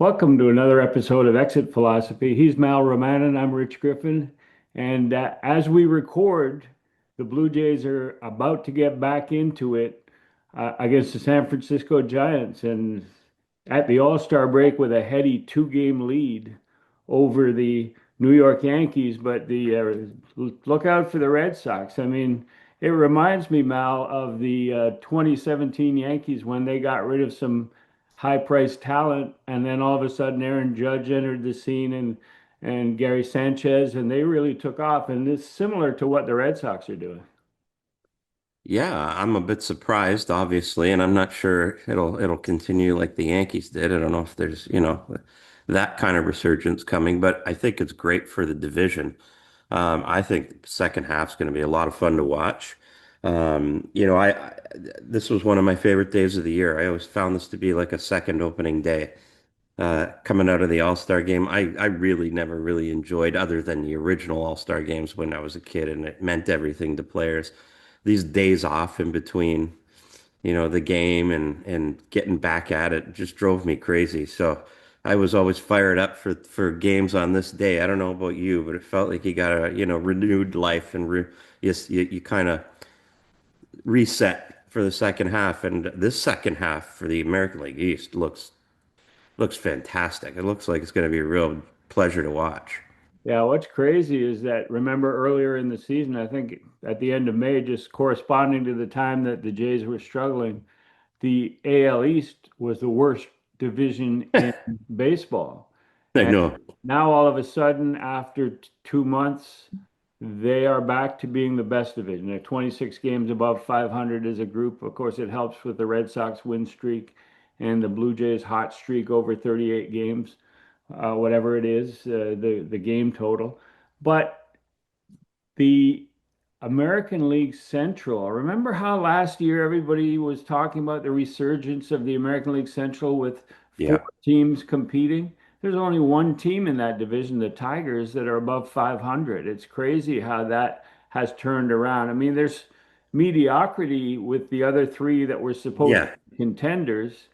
Welcome to another episode of Exit Philosophy. He's Mal Roman and I'm Rich Griffin. And as we record, the Blue Jays are about to get back into it against the San Francisco Giants. And at the All-Star break with a heady two-game lead over the New York Yankees. But look out for the Red Sox. I mean, it reminds me, Mal, of the 2017 Yankees when they got rid of some high-priced talent, and then all of a sudden Aaron Judge entered the scene and Gary Sanchez, and they really took off. And it's similar to what the Red Sox are doing. Yeah, I'm a bit surprised, obviously, and I'm not sure it'll continue like the Yankees did. I don't know if there's, that kind of resurgence coming, but I think it's great for the division. I think the second half's going to be a lot of fun to watch. This was one of my favorite days of the year. I always found this to be like a second opening day. Coming out of the All-Star game, I really never really enjoyed other than the original All-Star games when I was a kid, and it meant everything to players. These days off in between, the game and getting back at it just drove me crazy. So I was always fired up for games on this day. I don't know about you, but it felt like you got a, renewed life and you kind of reset for the second half. And this second half for the American League East looks fantastic. It looks like it's going to be a real pleasure to watch. Yeah, what's crazy is that remember earlier in the season, I think at the end of May, just corresponding to the time that the Jays were struggling, the AL East was the worst division in baseball. I And know. now all of a sudden, after 2 months, they are back to being the best division. They're 26 games above 500 as a group. Of course, it helps with the Red Sox win streak and the Blue Jays hot streak over 38 games, whatever it is, the game total. But the American League Central. Remember how last year everybody was talking about the resurgence of the American League Central with four Yeah. teams competing? There's only one team in that division, the Tigers, that are above 500. It's crazy how that has turned around. I mean, there's mediocrity with the other three that were supposed to Yeah. be contenders,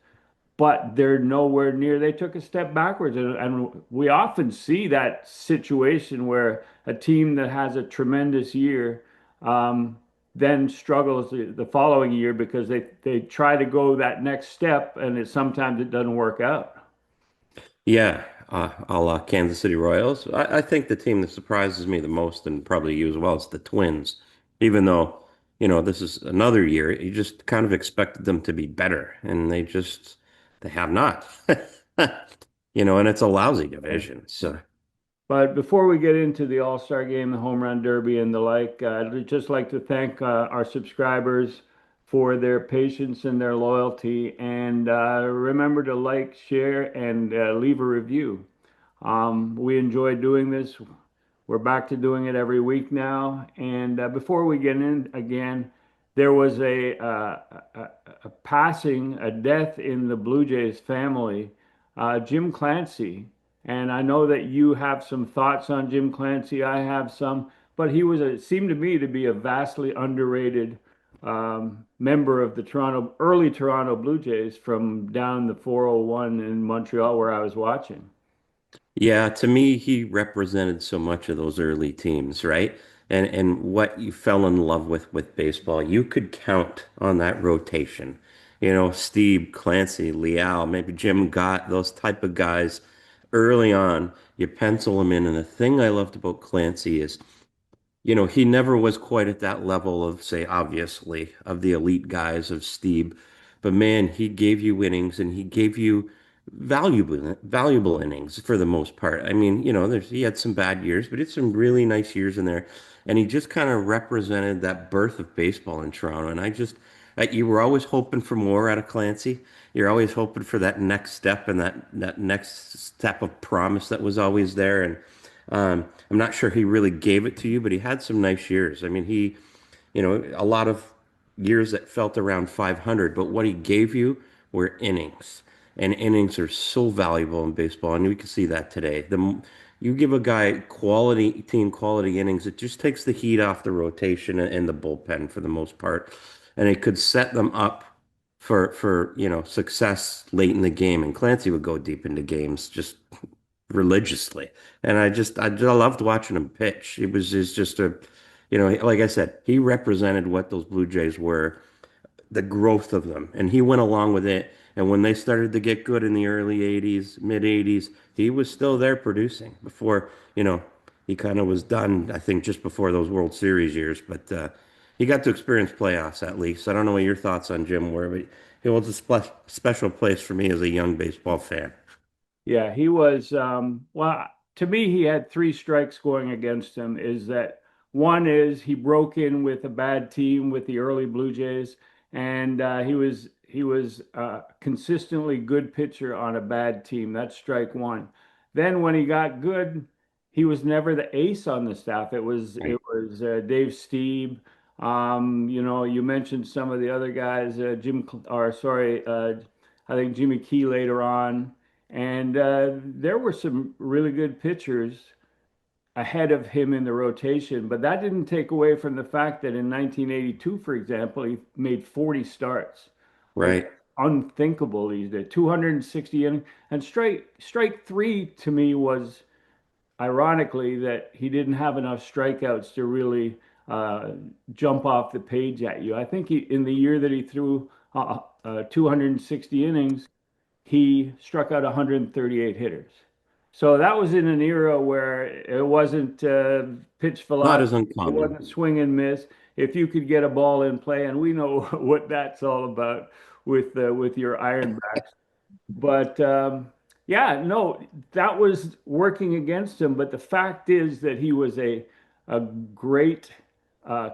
but they're nowhere near. They took a step backwards. And we often see that situation where a team that has a tremendous year um, then struggles the following year because they try to go that next step and sometimes it doesn't work out. Yeah, a la Kansas City Royals. I think the team that surprises me the most, and probably you as well, is the Twins. Even though, this is another year, you just kind of expected them to be better, and they have not. And it's a lousy division. So, But before we get into the All-Star game, the Home Run Derby, and the like, I'd just like to thank our subscribers for their patience and their loyalty. And remember to like, share, and leave a review. We enjoy doing this. We're back to doing it every week now. And before we get in again, there was a passing, a death in the Blue Jays family, Jim Clancy. And I know that you have some thoughts on Jim Clancy. I have some, but it seemed to me to be a vastly underrated member of the early Toronto Blue Jays from down the 401 in Montreal where I was watching. yeah, to me, he represented so much of those early teams, right? And what you fell in love with baseball, you could count on that rotation. Steve, Clancy, Leal, maybe Jim Gott, those type of guys early on, you pencil them in. And the thing I loved about Clancy is he never was quite at that level of, say, obviously, of the elite guys of Steve. But man, he gave you innings and he gave you valuable innings for the most part. I mean, he had some bad years, but he had some really nice years in there. And he just kind of represented that birth of baseball in Toronto. And you were always hoping for more out of Clancy. You're always hoping for that next step and that next step of promise that was always there. And I'm not sure he really gave it to you, but he had some nice years. I mean, a lot of years that felt around 500, but what he gave you were innings. And innings are so valuable in baseball, and we can see that today. You give a guy quality innings, it just takes the heat off the rotation and the bullpen for the most part, and it could set them up for success late in the game, and Clancy would go deep into games just religiously. And I just loved watching him pitch. He was just a, like I said, he represented what those Blue Jays were, the growth of them, and he went along with it. And when they started to get good in the early 80s, mid 80s, he was still there producing before, he kind of was done, I think, just before those World Series years. But he got to experience playoffs at least. I don't know what your thoughts on Jim were, but he holds a special place for me as a young baseball fan. Yeah, he was, well, to me, he had three strikes going against him. Is that one is he broke in with a bad team with the early Blue Jays, and he was consistently good pitcher on a bad team. That's strike one. Then when he got good, he was never the ace on the staff. It Right. was Dave Stieb. You mentioned some of the other guys, or sorry, I think Jimmy Key later on. And there were some really good pitchers ahead of him in the rotation, but that didn't take away from the fact that in 1982, for example, he made 40 starts, which is Right. unthinkable these days. 260 innings, and strike three to me was ironically that he didn't have enough strikeouts to really uh, jump off the page at you. I think in the year that he threw 260 innings, he struck out 138 hitters. So that was in an era where it wasn't pitch Not velocity, as it uncommon. wasn't swing and miss. If you could get a ball in play, and we know what that's all about with your Ironbacks. But yeah, no, that was working against him. But the fact is that he was a great,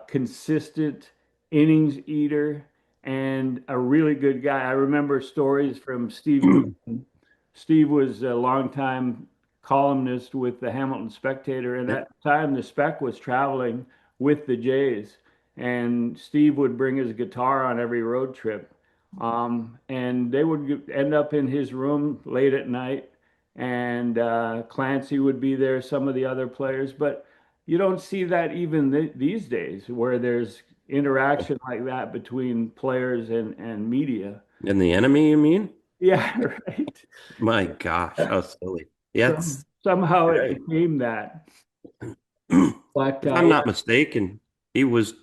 consistent innings eater and a really good guy. I remember stories from Steve Newton. Steve was a longtime columnist with the Hamilton Spectator, and Yep. at the time the Spec was traveling with the Jays, and Steve would bring his guitar on every road trip. And they would end up in his room late at night, and Clancy would be there, some of the other players, but you don't see that even these days where there's interaction like that between players and media. And the enemy, you mean? Yeah, right. My gosh, how silly. Yeah, Somehow it right. became that. But If I'm yeah, not mistaken, he was,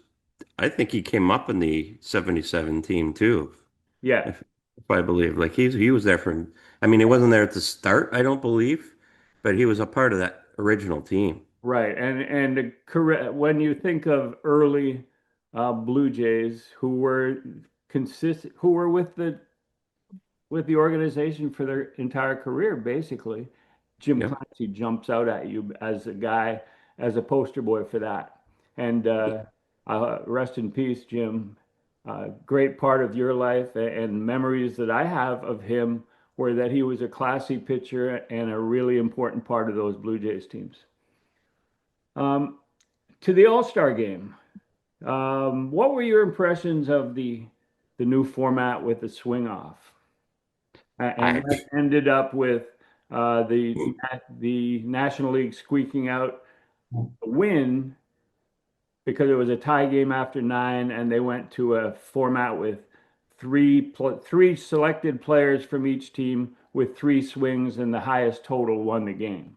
I think he came up in the 77 team too, yeah, if I believe. Like he was there from, I mean, he wasn't there at the start, I don't believe, but he was a part of that original team. right. And correct when you think of early Blue Jays who were consistent, who were with the organization for their entire career, basically. Jim Yep. Clancy jumps out at you as a guy, as a poster boy for that. And rest in peace, Jim. Great part of your life and memories that I have of him were that he was a classy pitcher and a really important part of those Blue Jays teams. Um, to the All-Star game, what were your impressions of the new format with the swing off? And I, that ended up with the National League squeaking out a win because it was a tie game after nine, and they went to a format with three selected players from each team with three swings, and the highest total won the game.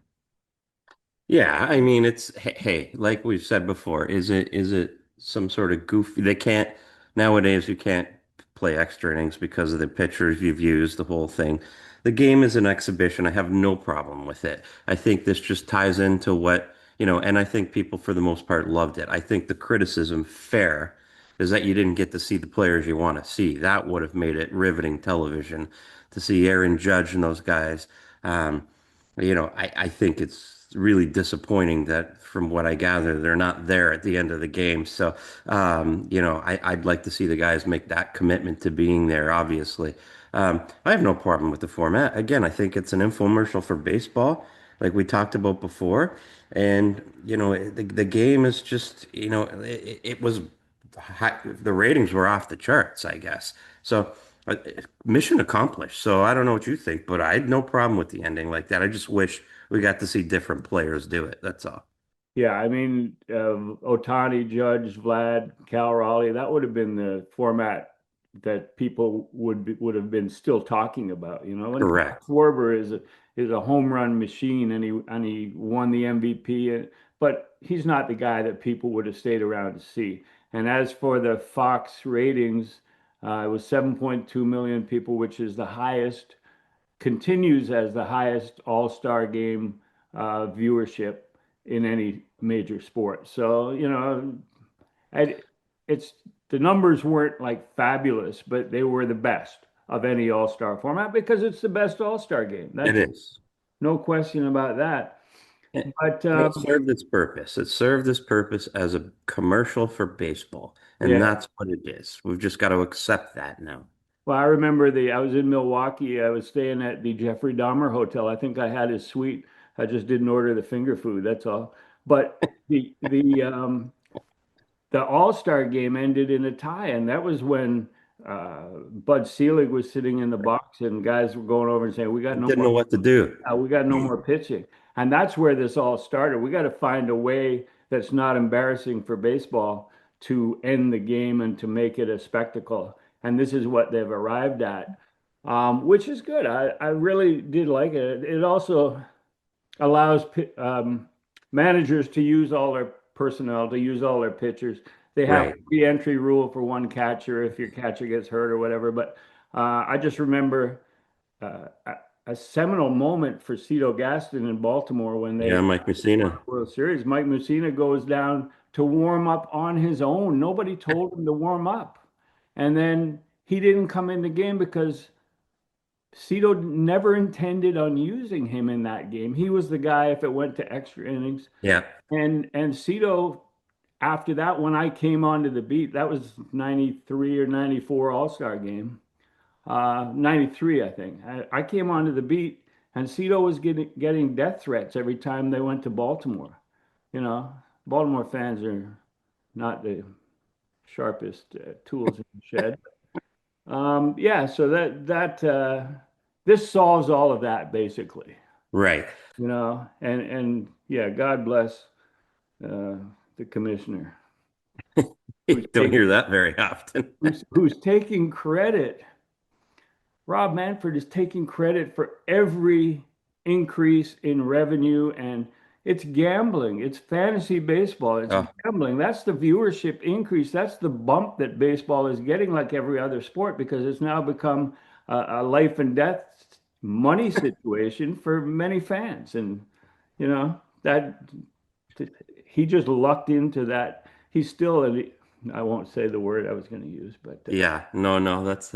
Yeah, I mean it's hey, like we've said before, is it some sort of goofy? They can't nowadays you can't play extra innings because of the pitchers you've used, the whole thing. The game is an exhibition. I have no problem with it. I think this just ties into what, and I think people for the most part loved it. I think the criticism fair is that you didn't get to see the players you want to see. That would have made it riveting television to see Aaron Judge and those guys. Um, I think it's really disappointing that from what I gather, they're not there at the end of the game. So, I'd like to see the guys make that commitment to being there, obviously. I have no problem with the format. Again, I think it's an infomercial for baseball, like we talked about before. And, the game is just, it was the ratings were off the charts, I guess. So uh, mission accomplished. So I don't know what you think, but I had no problem with the ending like that. I just wish we got to see different players do it. That's all. Yeah, I mean, Otani, Judge, Vlad, Cal Raleigh, that would have been the format that people would have been still talking about. And Correct. Schwarber is a home run machine, and he won the MVP, but he's not the guy that people would have stayed around to see. And as for the Fox ratings, it was 7.2 million people, which is the highest, continues as the highest All-Star game viewership in any major sport. So, I, it's the numbers weren't like fabulous, but they were the best of any All-Star format because it's the best All-Star game. It That's is. no question about that. And But it served its purpose. It served its purpose as a commercial for baseball. And yeah, that's what it is. We've just got to accept that now. well, I remember I was in Milwaukee. I was staying at the Jeffrey Dahmer Hotel. I think I had his suite. I just didn't order the finger food. That's all. But the All-Star game ended in a tie, and that was when Bud Selig was sitting in the box, and guys were going over and saying, "We got no Didn't more, know what to do. we got no more pitching," and that's where this all started. We got to find a way that's not embarrassing for baseball to end the game and to make it a spectacle, and this is what they've arrived at, which is good. I really did like it. It also allows managers to use all their personnel, to use all their pitchers. They have a Right. re-entry rule for one catcher if your catcher gets hurt or whatever. But I just remember a seminal moment for Cito Gaston in Baltimore when Yeah, they Mike won Messina. the World Series. Mike Mussina goes down to warm up on his own. Nobody told him to warm up. And then he didn't come in the game because Cito never intended on using him in that game. He was the guy if it went to extra innings. Yeah. And Cito, after that, when I came onto the beat, that was 93 or 94 All-Star game. 93, I think. I came onto the beat and Cito was getting death threats every time they went to Baltimore. You know, Baltimore fans are not the sharpest tools in the shed. Yeah, so this solves all of that basically, Right. and yeah, God bless uh, the commissioner who's Don't taking hear that very often. who's taking credit. Rob Manfred is taking credit for every increase in revenue, and it's gambling. It's fantasy baseball. It's Oh, gambling. That's the viewership increase. That's the bump that baseball is getting, like every other sport, because it's now become a life and death money situation for many fans. And that he just lucked into that. He's still, I won't say the word I was going to use, but yeah. No, no, that's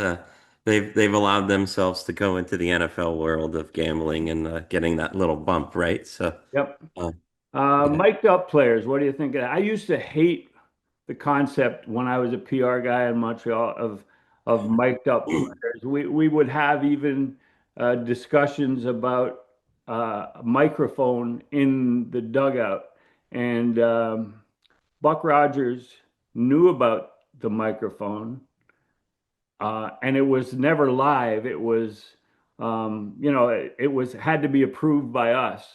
they've allowed themselves to go into the NFL world of gambling and getting that little bump, right? So, yep. uh, yeah. Mic'd up players. What do you think of that? I used to hate the concept when I was a PR guy in Montreal of mic'd up players. We would have even discussions about a microphone in the dugout, and Buck Rogers knew about the microphone, and it was never live. It was, it was had to be approved by us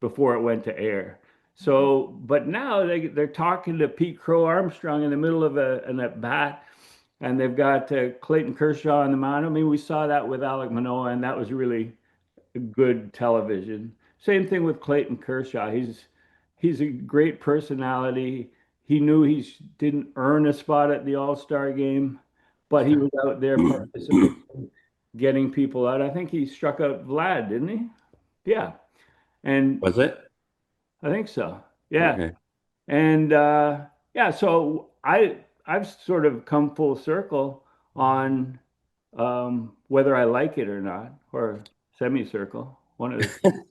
before it went to air. So, but now they're talking to Pete Crow Armstrong in the middle of an at bat, and they've got Clayton Kershaw on the mound. I mean, we saw that with Alek Manoah, and that was really good television. Same thing with Clayton Kershaw. He's a great personality. He knew he didn't earn a spot at the All-Star game, but he was out there participating, getting people out. I think he struck out Vlad, didn't he? Yeah, and Was it? I think so. Yeah, Okay. and yeah, so I've sort of come full circle on whether I like it or not, or semicircle, one of the.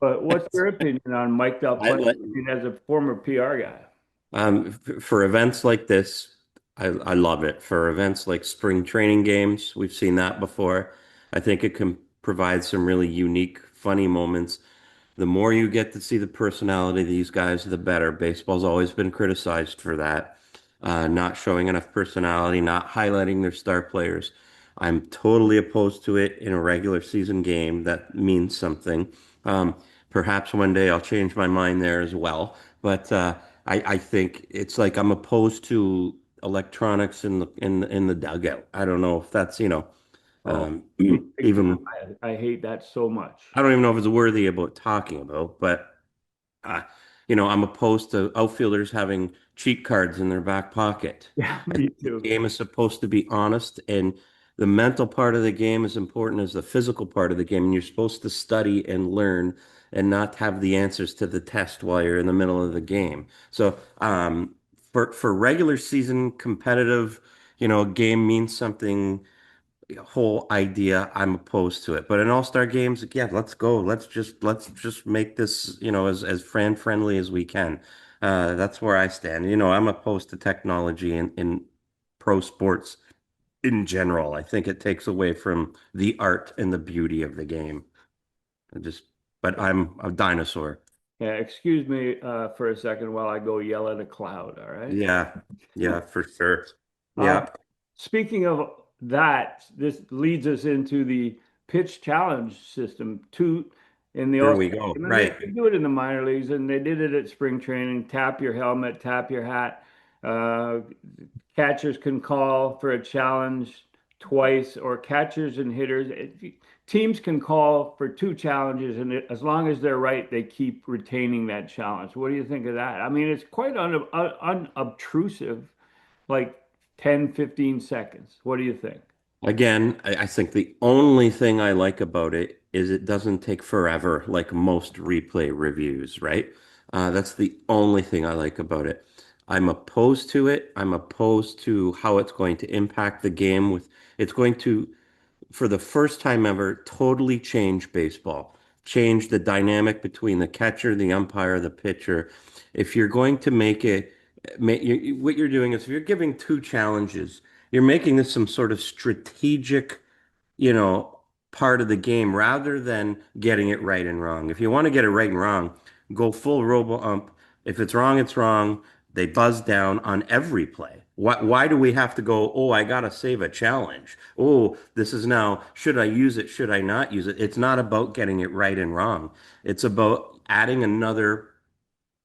But what's your opinion on mic'd up I players? like I mean, as a former PR guy. for events like this, I love it. For events like spring training games, we've seen that before. I think it can provide some really unique, funny moments. The more you get to see the personality of these guys, the better. Baseball's always been criticized for that, not showing enough personality, not highlighting their star players. I'm totally opposed to it in a regular season game that means something. Um, Perhaps one day I'll change my mind there as well. But I think it's like I'm opposed to electronics in the dugout. I don't know if that's, Oh, um, big time. even I hate that so much. I don't even know if it's worthy about talking about, but uh, I'm opposed to outfielders having cheat cards in their back pocket. Yeah, I me think the too. game is supposed to be honest, and the mental part of the game is important as the physical part of the game. And you're supposed to study and learn and not have the answers to the test while you're in the middle of the game. So, for regular season competitive, game means something whole idea, I'm opposed to it. But in all-star games, yeah, let's go. Let's just make this, as fan friendly as we can. That's where I stand. I'm opposed to technology in pro sports in general. I think it takes away from the art and the beauty of the game. I just, but I'm a dinosaur. Yeah, excuse me for a second while I go yell at a cloud, all right? Yeah, yeah, for sure. Um, Yeah, Speaking of that, this leads us into the pitch challenge system two in the here we All-Star go. game. And Right. they do it in the minor leagues, and they did it at spring training. Tap your helmet, tap your hat. Uh, Catchers can call for a challenge twice, or catchers and hitters. Teams can call for two challenges, and as long as they're right, they keep retaining that challenge. What do you think of that? I mean, it's quite unobtrusive, like 10, 15 seconds. What do you think? Again, I think the only thing I like about it is it doesn't take forever like most replay reviews, right? That's the only thing I like about it. I'm opposed to it. I'm opposed to how it's going to impact the game it's going to for the first time ever, totally change baseball, change the dynamic between the catcher, the umpire, the pitcher. If you're going to make it, what you're doing is if you're giving two challenges, you're making this some sort of strategic, you know, part of the game rather than getting it right and wrong. If you want to get it right and wrong, go full robo ump. If it's wrong, it's wrong. They buzz down on every play. Why do we have to go, oh, I gotta save a challenge? Oh, this is now, should I use it? Should I not use it? It's not about getting it right and wrong. It's about adding another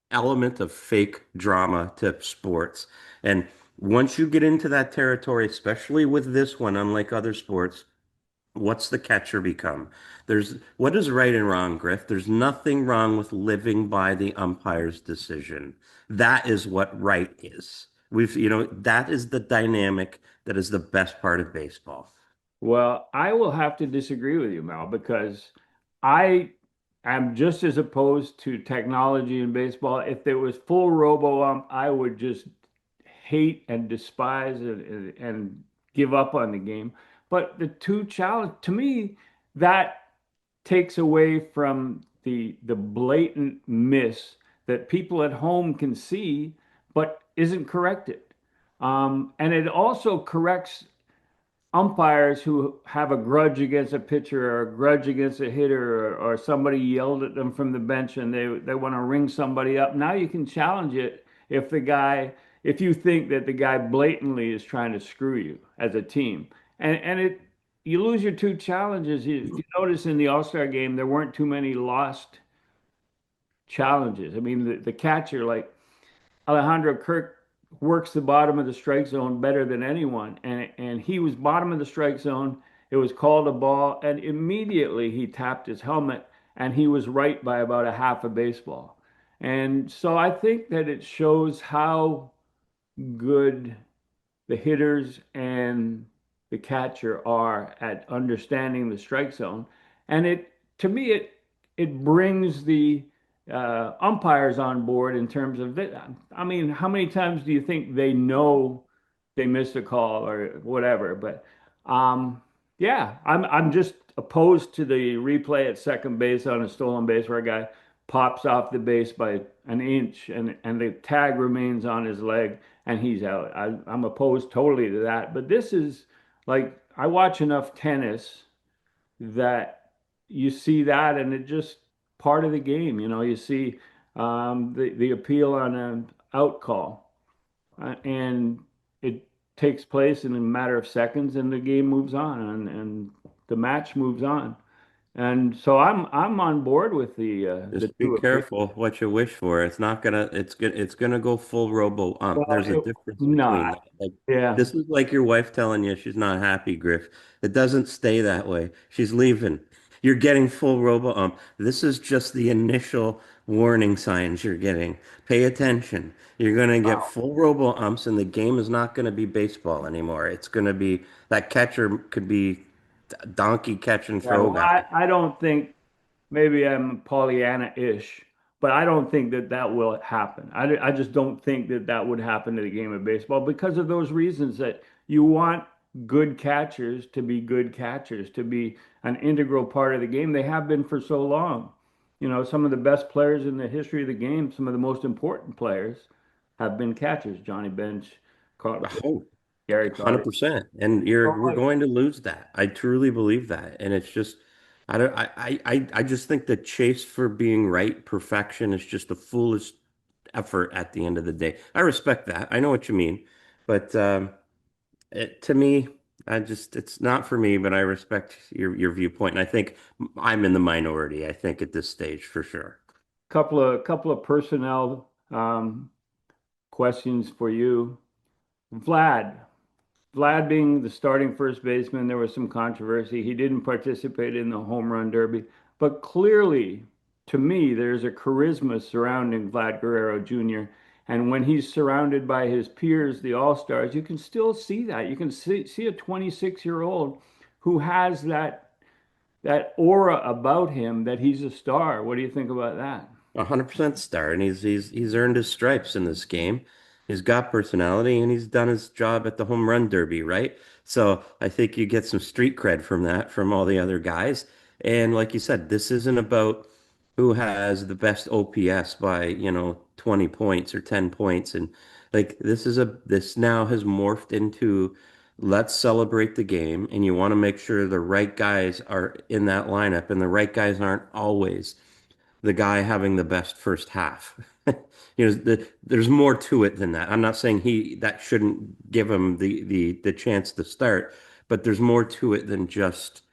element of fake drama to sports. And once you get into that territory, especially with this one, unlike other sports, what's the catcher become? What is right and wrong, Griff? There's nothing wrong with living by the umpire's decision. That is what right is. That is the dynamic that is the best part of baseball. Well, I will have to disagree with you, Mal, because I am just as opposed to technology in baseball. If there was full robo ump, I would just hate and despise and give up on the game. But the two challenge to me, that takes away from the blatant miss that people at home can see, but isn't corrected. And it also corrects umpires who have a grudge against a pitcher or a grudge against a hitter, or somebody yelled at them from the bench and they want to ring somebody up. Now you can challenge it if you think that the guy blatantly is trying to screw you as a team. And you lose your two challenges. You notice in the All-Star game there weren't too many lost challenges. I mean, the catcher, like Alejandro Kirk, works the bottom of the strike zone better than anyone, and he was bottom of the strike zone. It was called a ball, and immediately he tapped his helmet, and he was right by about a half a baseball. And so I think that it shows how good the hitters and the catcher are at understanding the strike zone. And to me, it brings the umpires on board in terms of that. I mean, how many times do you think they know they missed a call or whatever? But yeah, I'm just opposed to the replay at second base on a stolen base where a guy pops off the base by an inch, and the tag remains on his leg and he's out. I'm opposed totally to that. But this is like, I watch enough tennis that you see that, and it just part of the game. You see the appeal on an out call, and it takes place in a matter of seconds, and the game moves on, and the match moves on. And so I'm on board with the Just be two opinions. careful what you wish for. It's gonna go full robo Well, There's a difference between not. that. Like Yeah. this is like your wife telling you she's not happy, Griff. It doesn't stay that way. She's leaving. You're getting full robo This is just the initial warning signs you're getting. Pay attention. You're gonna get Wow. full robo and the game is not gonna be baseball anymore. It's gonna be that catcher could be donkey catch and Yeah. throw Well, guy. I don't think maybe I'm Pollyanna-ish, but I don't think that that will happen. I just don't think that that would happen to the game of baseball because of those reasons that you want good catchers to be good catchers, to be an integral part of the game. They have been for so long. You know, some of the best players in the history of the game, some of the most important players have been catchers. Johnny Bench, Carl, Oh, Gary Carter. 100%. And So, we're going to lose that. I truly believe that. And it's just I don't I just think the chase for being right, perfection is just a foolish effort at the end of the day. I respect that. I know what you mean. But to me, it's not for me, but I respect your viewpoint. And I think I'm in the minority, I think at this stage for sure. couple of personnel questions for you. Vlad. Vlad being the starting first baseman, there was some controversy. He didn't participate in the home run derby, but clearly, to me, there's a charisma surrounding Vlad Guerrero Jr. And when he's surrounded by his peers, the All-Stars, you can still see that. You can see a 26-year-old who has that aura about him that he's a star. What do you think about that? 100% star, and he's earned his stripes in this game. He's got personality, and he's done his job at the home run derby, right? So I think you get some street cred from that from all the other guys. And like you said, this isn't about who has the best OPS by, 20 points or 10 points. And like this now has morphed into let's celebrate the game, and you want to make sure the right guys are in that lineup, and the right guys aren't always the guy having the best first half. There's more to it than that. I'm not saying that shouldn't give him the chance to start, but there's more to it than just,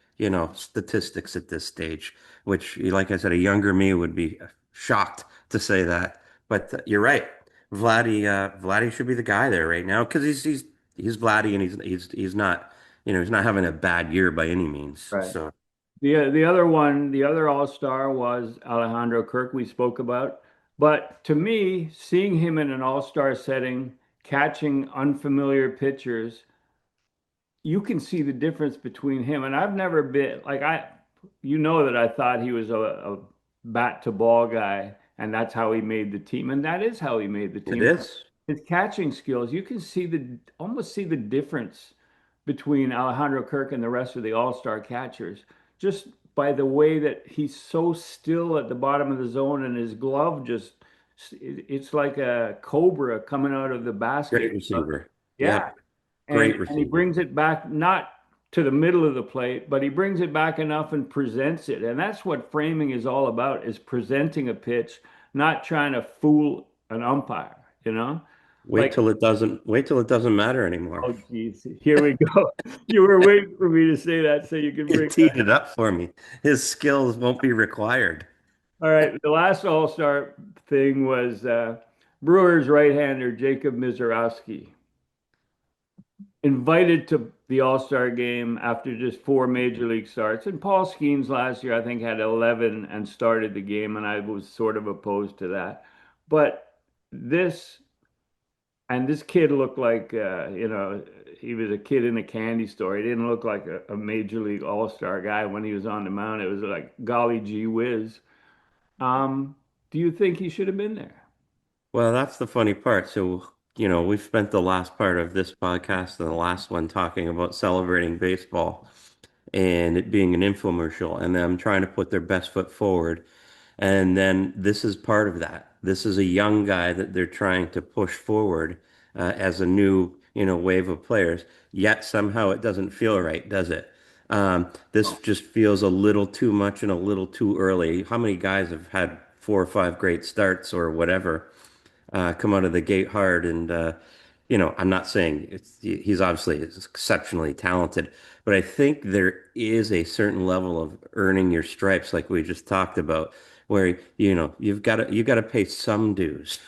statistics at this stage, which, like I said, a younger me would be shocked to say that. But you're right. Vladdy should be the guy there right now because he's Vladdy and he's not, he's not having a bad year by any means. Right. So The other one, the other all-star was Alejandro Kirk we spoke about. But to me, seeing him in an all-star setting, catching unfamiliar pitchers, you can see the difference between him. And I've never been like you know that I thought he was a bat to ball guy, and that's how he made the team. And that is how he made the it team. is. His catching skills, you can almost see the difference between Alejandro Kirk and the rest of the all-star catchers, just by the way that he's so still at the bottom of the zone and his glove just it's like a cobra coming out of the Great basket. receiver. Yeah. Yep. Great And he receiver. brings it back not to the middle of the plate, but he brings it back enough and presents it. And that's what framing is all about, is presenting a pitch, not trying to fool an umpire, you know? Like, Wait till it doesn't matter anymore. oh, geez, here we go. You were waiting for me to say that so you could You bring teed it up for me. His skills won't be required. All right. The last All-Star thing was Brewers right-hander Jacob Misiorowski, invited to the All-Star game after just four major league starts. And Paul Skeens last year, I think, had 11 and started the game, and I was sort of opposed to that. But this this kid looked like he was a kid in a candy store. He didn't look like a major league all-star guy when he was on the mound. It was like golly gee whiz. Do you think he should have been there? Well, that's the funny part. So, we've spent the last part of this podcast and the last one talking about celebrating baseball and it being an infomercial and them trying to put their best foot forward. And then this is part of that. This is a young guy that they're trying to push forward as a new, wave of players. Yet somehow it doesn't feel right, does it? This just feels a little too much and a little too early. How many guys have had 4 or 5 great starts or whatever, come out of the gate hard and I'm not saying he's obviously exceptionally talented, but I think there is a certain level of earning your stripes, like we just talked about, where you've got to pay some dues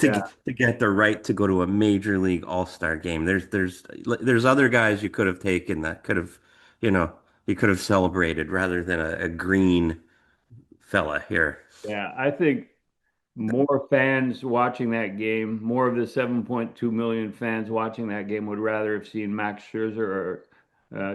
Yeah. to get the right to go to a major league all-star game. There's other guys you could have taken that could have, you know, you could have celebrated rather than a green fella here. Yeah, I think more fans watching that game, more of the 7.2 million fans watching that game would rather have seen Max Scherzer or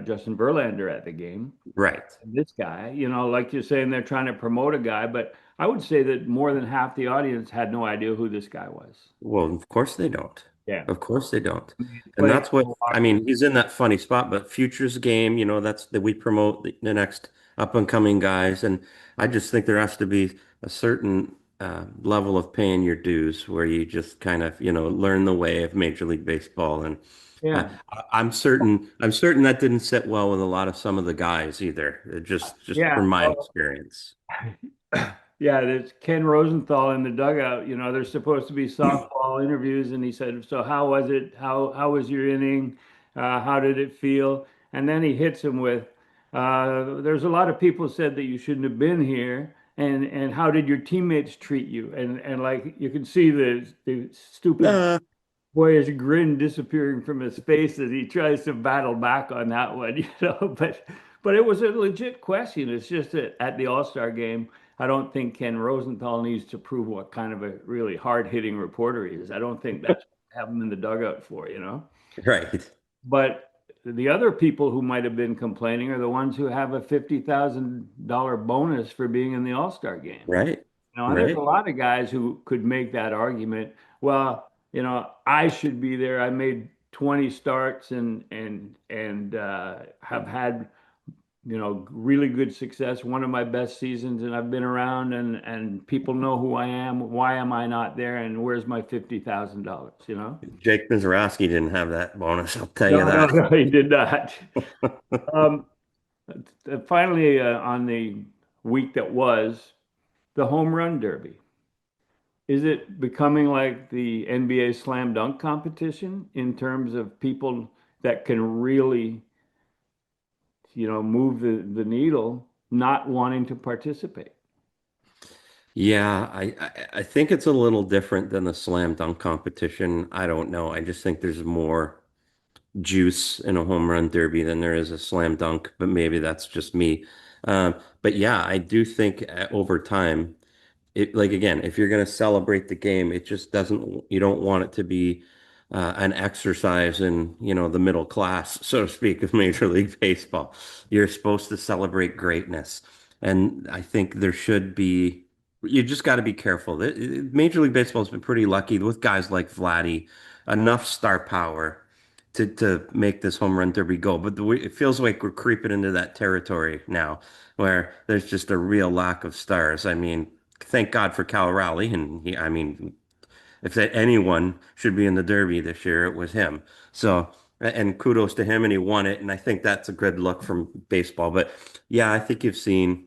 Justin Verlander at the game. Right. This guy, like you're saying, they're trying to promote a guy, but I would say that more than half the audience had no idea who this guy was. Well, of course they don't. Yeah. Of course they don't. I mean, he's And playing that's what, I Milwaukee. mean, he's in that funny spot, but futures game, that's that we promote the next up and coming guys. And I just think there has to be a certain level of paying your dues where you just kind of, learn the way of Major League Baseball. And Yeah. I'm certain that didn't sit well with a lot of some of the guys either, just Yeah. from my Well, experience. yeah, there's Ken Rosenthal in the dugout. There's supposed to be softball interviews, and he said, "So how was it? How was your inning? How did it feel?" And then he hits him with, "There's a lot of people said that you shouldn't have been here, and how did your teammates treat you?" And like you can see the stupid Uh, boyish grin disappearing from his face as he tries to battle back on that one, But it was a legit question. It's just that at the All-Star game, I don't think Ken Rosenthal needs to prove what kind of a really hard-hitting reporter he is. I don't think that's what have him in the dugout for. right, But the other people who might have been complaining are the ones who have a $50,000 bonus for being in the All-Star game. right, And there's a right. lot of guys who could make that argument. Well, I should be there. I made 20 starts and have had, really good success. One of my best seasons, and I've been around, and people know who I am. Why am I not there? And where's my $50,000? Jake Mizorowski didn't have that bonus, I'll tell you No, no, that. no, he did not. Um, Finally, on the week that was, the home run derby. Is it becoming like the NBA slam dunk competition in terms of people that can really, move the needle, not wanting to participate? Yeah, I think it's a little different than the slam dunk competition. I don't know. I just think there's more juice in a home run derby than there is a slam dunk, but maybe that's just me. But yeah, I do think over time, like again, if you're going to celebrate the game, it just doesn't, you don't want it to be an exercise in, the middle class, so to speak, of Major League Baseball. You're supposed to celebrate greatness. And I think there should be, you just got to be careful. Major League Baseball has been pretty lucky with guys like Vladdy, enough star power to make this home run derby go. But it feels like we're creeping into that territory now where there's just a real lack of stars. I mean, thank God for Cal Raleigh, and I mean, if anyone should be in the Derby this year, it was him. So, and kudos to him, and he won it, and I think that's a good look from baseball. But yeah, I think you've seen,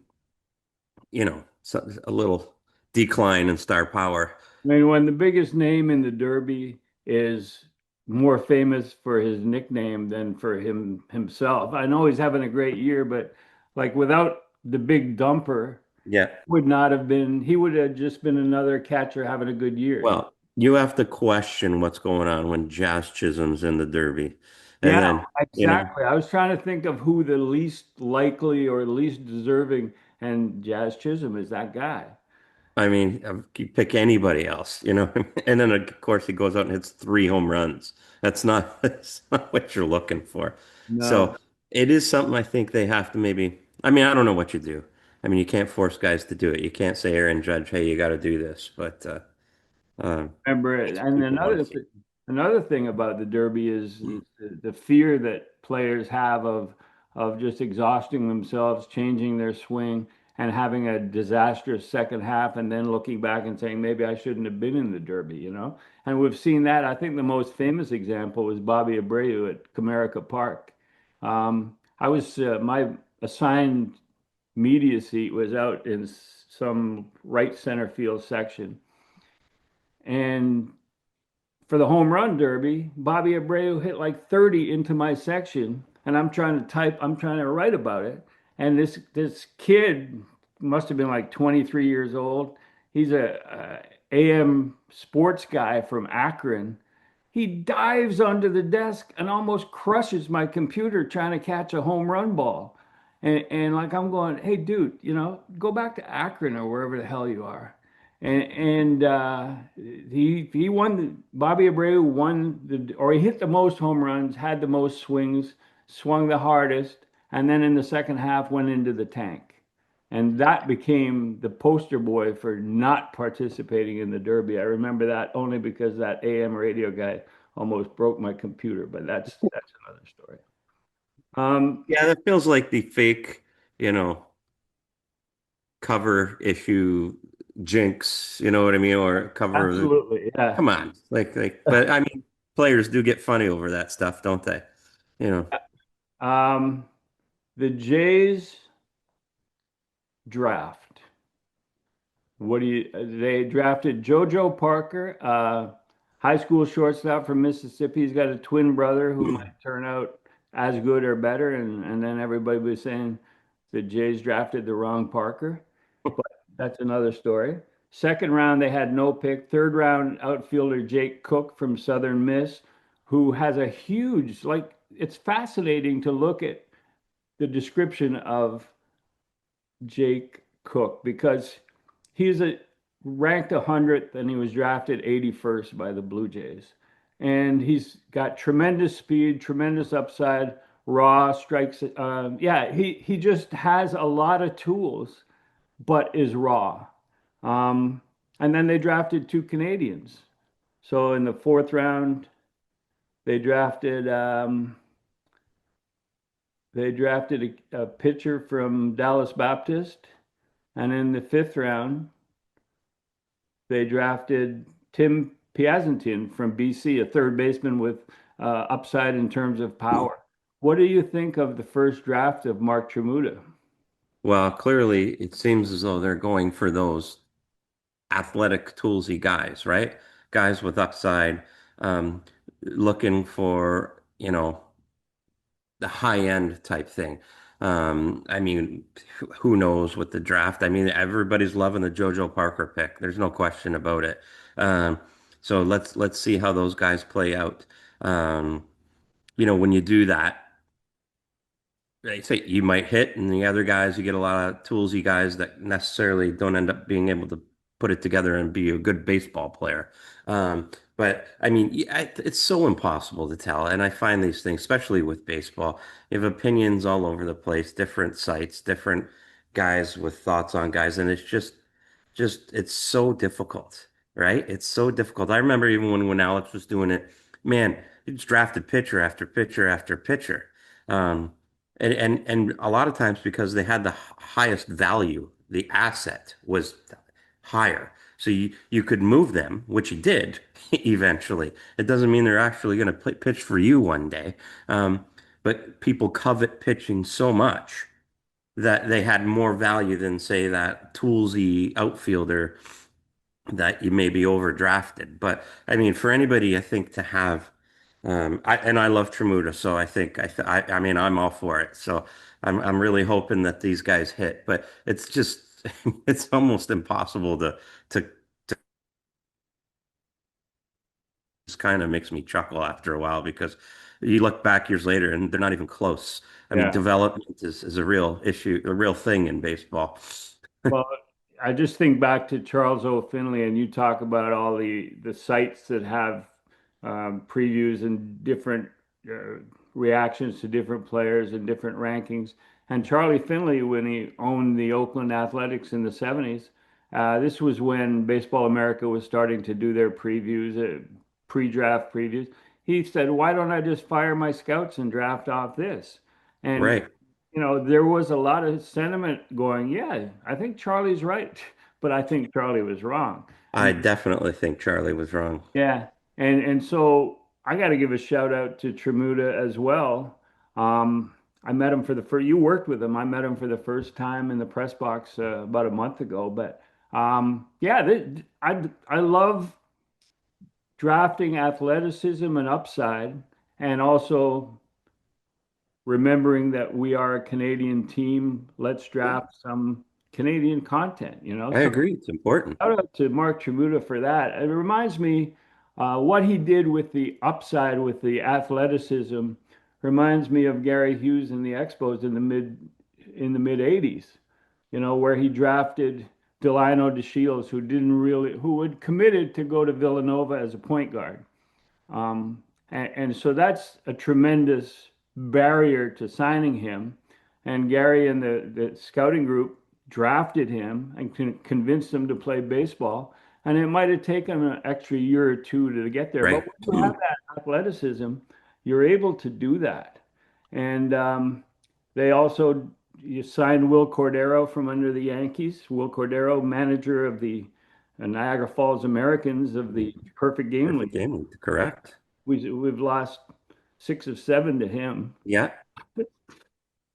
a little decline in star power. I mean, when the biggest name in the derby is more famous for his nickname than for himself. I know he's having a great year, but like without the big dumper, Yeah. would not have been, he would have just been another catcher having a good year. Well, you have to question what's going on when Jazz Chisholm's in the Derby, and Yeah, then exactly. I was trying to think of who the least likely or least deserving, and Jazz Chisholm is that guy. I mean, you pick anybody else, and then of course he goes out and hits 3 home runs. That's not what you're looking for. No, So it is something I think they have to maybe. I mean, I don't know what you do. I mean, you can't force guys to do it. You can't say Aaron Judge, "Hey, you got to do this." But remember it. that's what And people want to see. another thing about the Derby is the fear that players have of just exhausting themselves, changing their swing, and having a disastrous second half, and then looking back and saying maybe I shouldn't have been in the Derby. And we've seen that. I think the most famous example was Bobby Abreu at Comerica Park. I was my assigned media seat was out in some right center field section. And for the home run derby, Bobby Abreu hit like 30 into my section, and I'm trying to write about it. And this kid must have been like 23 years old. He's a AM sports guy from Akron. He dives under the desk and almost crushes my computer trying to catch a home run ball. And like I'm going, hey, dude, go back to Akron or wherever the hell you are. And he won. Bobby Abreu won or he hit the most home runs, had the most swings, swung the hardest, and then in the second half went into the tank. And that became the poster boy for not participating in the Derby. I remember that only because that AM radio guy almost broke my computer, but that's another story. Um, Yeah, that feels like the fake, you know, cover issue jinx, you know what I mean? Or cover, Absolutely, yeah. come on. But I mean, players do get funny over that stuff, don't they? You know. Um, the Jays draft. They drafted JoJo Parker, high school shortstop from Mississippi. He's got a twin brother who might turn out as good or better. And then everybody was saying the Jays drafted the wrong Parker, but that's another story. Second round, they had no pick. Third round, outfielder Jake Cook from Southern Miss, who has a huge, like, it's fascinating to look at the description of Jake Cook because he's a ranked 100th and he was drafted 81st by the Blue Jays. And he's got tremendous speed, tremendous upside, raw strikes. Yeah, he just has a lot of tools, but is raw. Um, and then they drafted two Canadians. So in the fourth round, they drafted a pitcher from Dallas Baptist, and in the fifth round, they drafted Tim Piazentin from BC, a third baseman with upside in terms of power. What do you think of the first draft of Marc Tramuta? Well, clearly it seems as though they're going for those athletic toolsy guys, right? Guys with upside, looking for, the high end type thing. I mean, who knows with the draft? I mean, everybody's loving the JoJo Parker pick. There's no question about it. Um, so let's see how those guys play out. Um, when you do that, they say you might hit, and the other guys, you get a lot of toolsy guys that necessarily don't end up being able to put it together and be a good baseball player. But I mean, it's so impossible to tell. And I find these things, especially with baseball, you have opinions all over the place, different sites, different guys with thoughts on guys, and it's just it's so difficult, right? It's so difficult. I remember even when Alex was doing it, man, he just drafted pitcher after pitcher after pitcher. Um, and a lot of times because they had the highest value, the asset was higher. So you could move them, which you did eventually. It doesn't mean they're actually going to pitch for you one day. But people covet pitching so much that they had more value than, say, that toolsy outfielder that you may be overdrafted. But I mean, for anybody, I think to have, I love Tramuta, so I think I mean, I'm all for it. So I'm really hoping that these guys hit, but it's just it's almost impossible to just kind of makes me chuckle after a while because you look back years later and they're not even close. I mean, Yeah. development is a real issue, a real thing in baseball. Well, I just think back to Charles O. Finley, and you talk about all the sites that have previews and different uh, reactions to different players and different rankings. And Charlie Finley, when he owned the Oakland Athletics in the 70s, this was when Baseball America was starting to do their previews, pre-draft previews. He said, "Why don't I just fire my scouts and draft off this?" And Right. there was a lot of sentiment going, yeah, I think Charlie's right, but I think Charlie was wrong. I And definitely think Charlie was wrong. yeah, and so I got to give a shout out to Tremuta as well. I met him for the first, you worked with him. I met him for the first time in the press box about a month ago. But yeah, I love drafting athleticism and upside, and also remembering that we are a Canadian team. Let's draft some Canadian content, you know? I So agree. It's important. shout out to Marc Tramuta for that. It reminds me what he did with the upside, with the athleticism, reminds me of Gary Hughes and the Expos in the mid '80s. You know, where he drafted Delino DeShields, who had committed to go to Villanova as a point guard. And so that's a tremendous barrier to signing him. And Gary and the scouting group drafted him and convinced him to play baseball. And it might have taken an extra year or two to get there. But Right. when you have that athleticism, you're able to do that. And they also you signed Will Cordero from under the Yankees. Will Cordero, manager of the Niagara Falls Americans of the Perfect Game Perfect League. game. Correct. We've lost 6 of 7 to him. Yeah. They're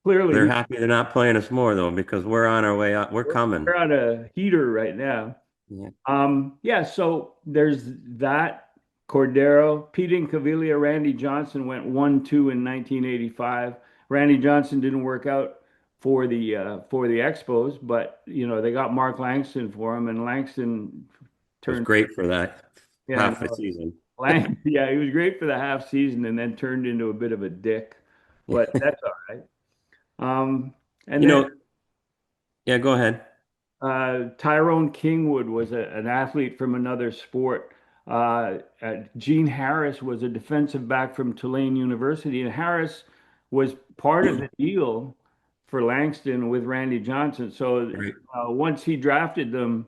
Clearly, happy they're not playing us more though, because we're on our way up. We're coming. we're on a heater right now. Yeah. Yeah, so there's that. Cordero, Pete Incaviglia, Randy Johnson went 1-2 in 1985. Randy Johnson didn't work out for the Expos, but you know they got Mark Langston for him, and Langston Was turned. great for that Yeah, half the no, season. Yeah, he was great for the half season, and then turned into a bit of a dick, but that's all right. And You then know, yeah, go ahead. Tyrone Kingwood was an athlete from another sport. Gene Harris was a defensive back from Tulane University, and Harris was part of the deal for Langston with Randy Johnson. So Right. once he drafted them,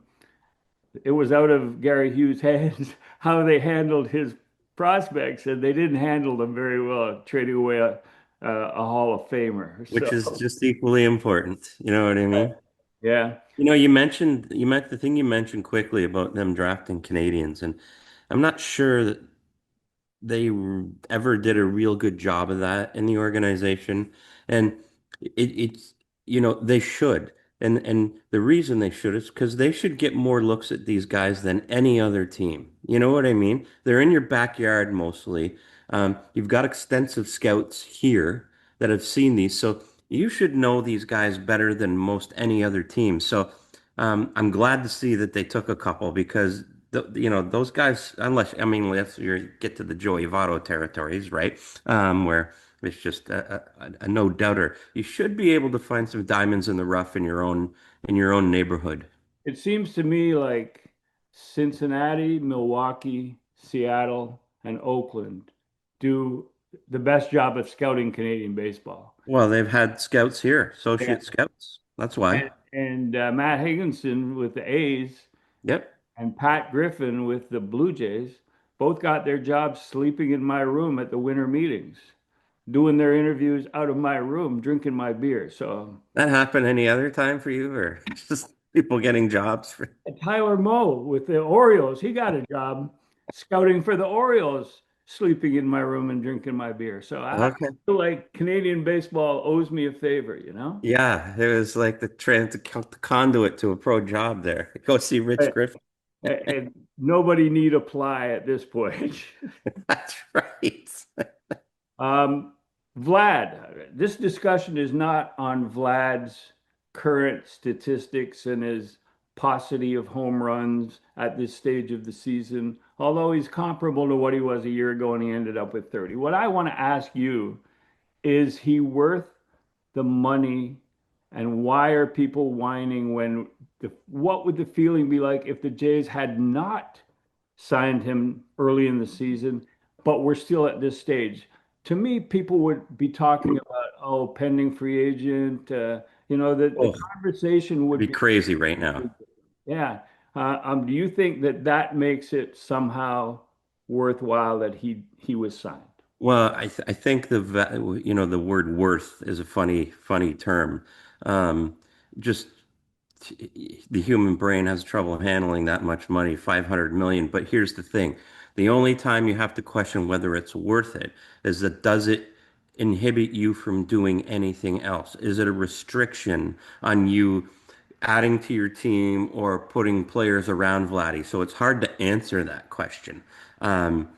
it was out of Gary Hughes' hands how they handled his prospects, and they didn't handle them very well, trading away a Hall of Famer. Which is So just equally important. You know what I mean? yeah. You know, you meant the thing you mentioned quickly about them drafting Canadians, and I'm not sure that they ever did a real good job of that in the organization. And it's, they should. And the reason they should is because they should get more looks at these guys than any other team. You know what I mean? They're in your backyard mostly. You've got extensive scouts here that have seen these. So you should know these guys better than most any other team. So I'm glad to see that they took a couple because those guys, unless, I mean, let's you get to the Joey Votto territories, right? Where it's just a no doubter. You should be able to find some diamonds in the rough in your own neighborhood. It seems to me like Cincinnati, Milwaukee, Seattle, and Oakland do the best job of scouting Canadian baseball. Well, they've had scouts here, Yeah. associate scouts. That's why. And Matt Higginson with the A's Yep. and Pat Griffin with the Blue Jays both got their jobs sleeping in my room at the winter meetings, doing their interviews out of my room, drinking my beer. So That happen any other time for you, or just people getting jobs for? Tyler Moe with the Orioles, he got a job scouting for the Orioles, sleeping in my room and drinking my beer. So I Okay. feel like Canadian baseball owes me a favor, you know? Yeah, it was like the conduit to a pro job there. Go see Rich Right. Griffin. And nobody need apply at this point. That's right. Um, Vlad, this discussion is not on Vlad's current statistics and his paucity of home runs at this stage of the season, although he's comparable to what he was a year ago and he ended up with 30. What I want to ask you is he worth the money and why are people whining when what would the feeling be like if the Jays had not signed him early in the season, but we're still at this stage? To me, people would be talking about, oh, pending free agent. The Oh, conversation it'd would be be, crazy right now. yeah. Do you think that that makes it somehow worthwhile that he was signed? Well, I think the word worth is a funny term. Um, just the human brain has trouble handling that much money, 500 million. But here's the thing. The only time you have to question whether it's worth it is that does it inhibit you from doing anything else? Is it a restriction on you adding to your team or putting players around Vladdy. So it's hard to answer that question. Um,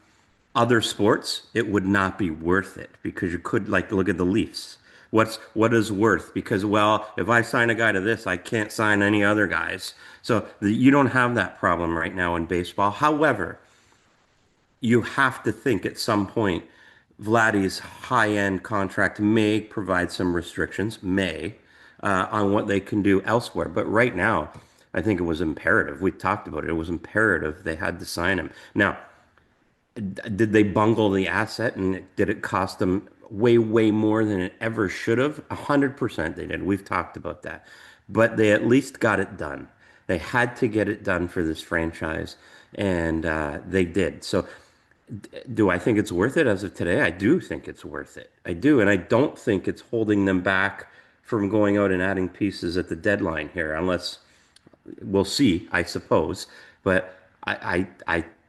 Other sports, it would not be worth it because you could like look at the Leafs. What is worth? Because well, if I sign a guy to this, I can't sign any other guys. So you don't have that problem right now in baseball. However, you have to think at some point Vladdy's high-end contract may provide some restrictions, on what they can do elsewhere. But right now, I think it was imperative. We talked about it. It was imperative they had to sign him. Now, did they bungle the asset and did it cost them way, way more than it ever should have? 100% they did. We've talked about that. But they at least got it done. They had to get it done for this franchise, and they did. So, do I think it's worth it as of today? I do think it's worth it. I do. And I don't think it's holding them back from going out and adding pieces at the deadline here, unless we'll see, I suppose. But I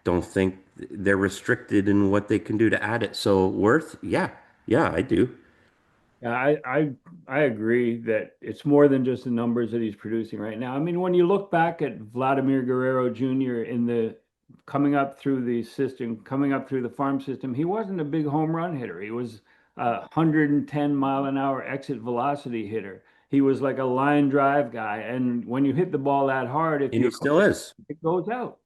don't think they're restricted in what they can do to add it. So worth, yeah, yeah, I do. Yeah, I agree that it's more than just the numbers that he's producing right now. I mean, when you look back at Vladimir Guerrero Jr. in the coming up through the system, coming up through the farm system, he wasn't a big home run hitter. He was a 110-mile-an-hour exit velocity hitter. He was like a line drive guy, and when you hit the ball that hard, if And you he still is. it goes out. Mhm.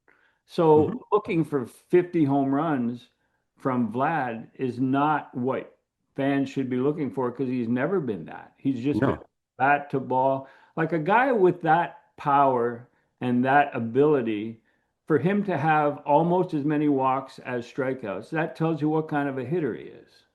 So looking for 50 home runs from Vlad is not what fans should be looking for because he's never been that. He's just been No. bat to ball. Like a guy with that power and that ability, for him to have almost as many walks as strikeouts, that tells you what kind of a hitter he is.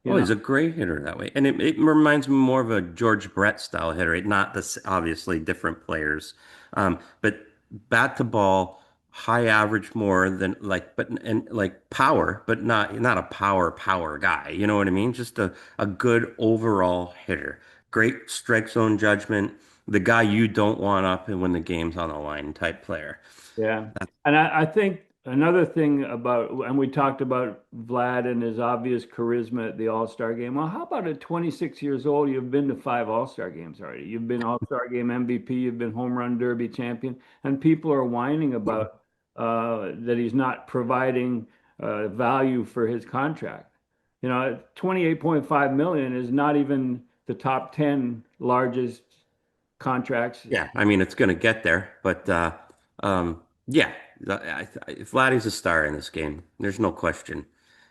You Oh, know? he's a great hitter that way. And it reminds me more of a George Brett style hitter, right? Not this obviously different players. But bat to ball, high average more than like but and like power, but not a power guy. You know what I mean? Just a good overall hitter. Great strike zone judgment. The guy you don't want up and when the game's on the line type player. Yeah. And I think another thing about, and we talked about Vlad and his obvious charisma at the All-Star game. Well, how about at 26 years old, you've been to five All-Star games already? You've been All-Star game MVP, you've been home run derby champion, and people are whining about that he's not providing value for his contract. You know, 28.5 million is not even the top 10 largest contracts. Yeah, I mean it's going to get there, but yeah, Vladdy's a star in this game. There's no question,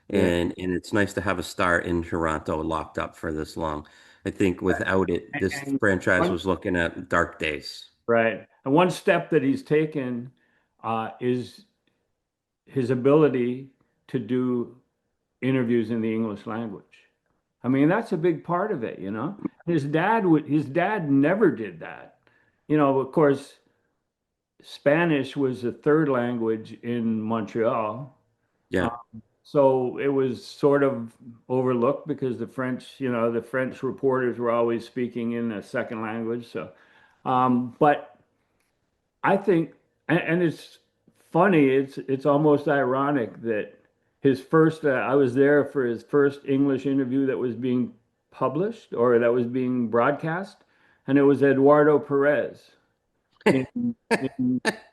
Yeah. and it's nice to have a star in Toronto locked up for this long. I think without it, this And franchise one was looking at dark days. Right. And one step that he's taken is his ability to do interviews in the English language. I mean, that's a big part of it, you know. His dad never did that. You know, of course, Spanish was the third language in Montreal. Yeah, So it was sort of overlooked because the French reporters were always speaking in a second language. So, but I think, and it's funny. It's almost ironic that his first. I was there for his first English interview that was being published or that was being broadcast, and it was Eduardo Perez in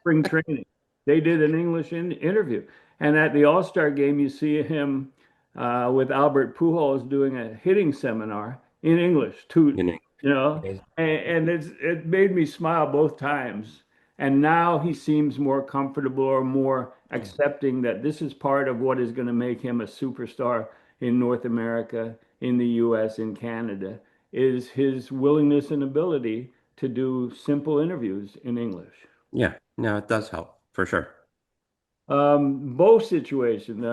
spring training. They did an English interview, and at the All-Star game, you see him with Albert Pujols doing a hitting seminar in English too. you know. You know, and it made me smile both times. And now he seems more comfortable or more accepting that this is part of what is going to make him a superstar in North America, in the US, in Canada, is his willingness and ability to do simple interviews in English. Yeah, no, it does help for sure. Bo situation,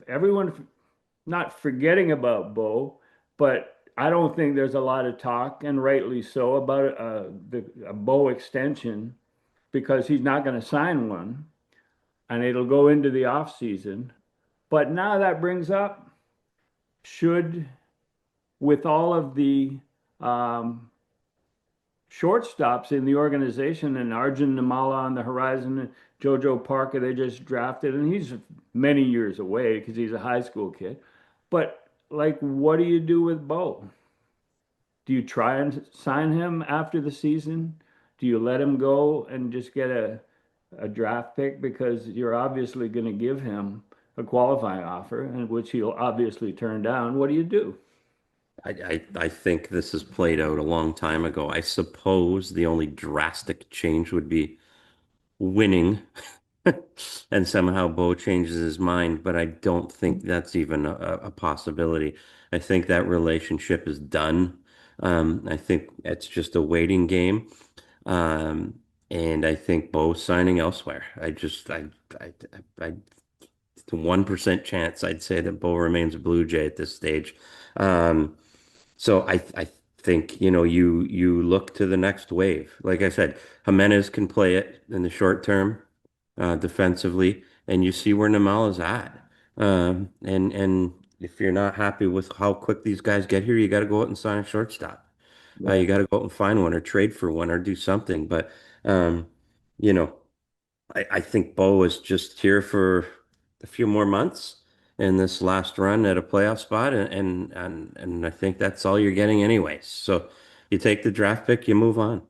everyone not forgetting about Bo, but I don't think there's a lot of talk, and rightly so, about a Bo extension because he's not going to sign one, and it'll go into the off season. But now that brings up, should with all of the um, shortstops in the organization and Arjun Nimala on the horizon, and Jojo Parker they just drafted, and he's many years away because he's a high school kid. But like, what do you do with Bo? Do you try and sign him after the season? Do you let him go and just get a draft pick because you're obviously going to give him a qualifying offer, and which he'll obviously turn down? What do you do? I think this is played out a long time ago. I suppose the only drastic change would be winning and somehow Bo changes his mind, but I don't think that's even a possibility. I think that relationship is done. I think it's just a waiting game. Um, and I think Bo's signing elsewhere. I it's a 1% chance I'd say that Bo remains a Blue Jay at this stage. Um, so I think, you look to the next wave. Like I said, Jimenez can play it in the short term, defensively, and you see where Namal is at. And if you're not happy with how quick these guys get here, you got to go out and sign a shortstop. Yeah. You got to go out and find one or trade for one or do something. But um, you know, I think Bo is just here for a few more months in this last run at a playoff spot, and I think that's all you're getting anyways. So you take the draft pick, you move on.